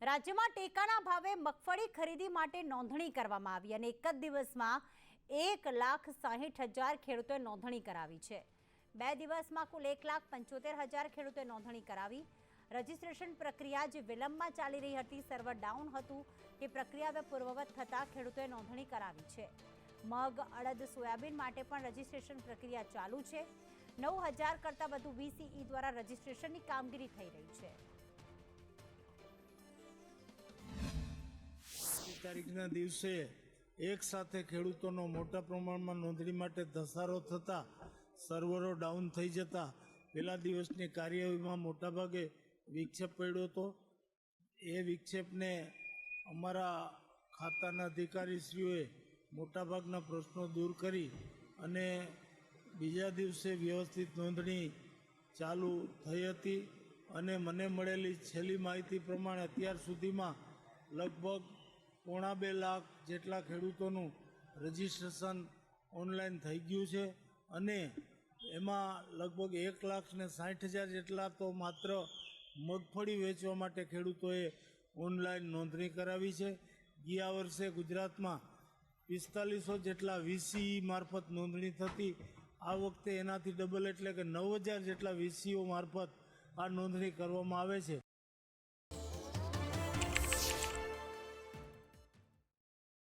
રાજ્યમાં ટેકાના ભાવે મગફળી ખરીદી માટે નોંધણી કરવામાં આવી અને એક જ દિવસમાં 1,60,000 ખેડૂતોએ નોંધણી કરાવી છે। 2 દિવસમાં કુલ 1,75,000 ખેડૂતોએ નોંધણી કરાવી। રજીસ્ટ્રેશન પ્રક્રિયા જે વિલંબમાં ચાલી રહી હતી, સર્વર ડાઉન હતું, તે પ્રક્રિયા હવે પૂર્વવત થતાં ખેડૂતોએ નોંધણી કરાવી છે। મગ, અડદ, સોયાબીન માટે પણ રજીસ્ટ્રેશન પ્રક્રિયા ચાલુ છે। 9,000 કરતાં વધુ VCE દ્વારા રજીસ્ટ્રેશનની કામગીરી થઈ રહી છે। તારીખના દિવસે એક સાથે ખેડૂતોનો મોટા પ્રમાણમાં નોંધણી માટે ધસારો થતા સર્વરો ડાઉન થઈ જતા પહેલા દિવસની કાર્યવાહીમાં મોટાભાગે વિક્ષેપ પડ્યો હતો। એ વિક્ષેપને અમારા ખાતાના અધિકારીશ્રીઓએ મોટાભાગના પ્રશ્નો દૂર કરી અને બીજા દિવસે વ્યવસ્થિત નોંધણી ચાલુ થઈ હતી અને મને મળેલી છેલ્લી માહિતી પ્રમાણે અત્યાર સુધીમાં લગભગ 2.5 લાખ જેટલા ખેડૂતોનું રજીસ્ટ્રેશન ઓનલાઈન થઈ ગયું છે અને એમાં લગભગ 1,60,000 જેટલા તો માત્ર મગફળી વેચવા માટે ખેડૂતોએ ઓનલાઈન નોંધણી કરાવી છે। ગયા વર્ષે ગુજરાતમાં 4500 જેટલા VCE મારફત નોંધણી થતી, આ વખતે એનાથી ડબલ એટલે કે 9,000 જેટલા VCO મારફત આ નોંધણી કરવામાં આવે છે।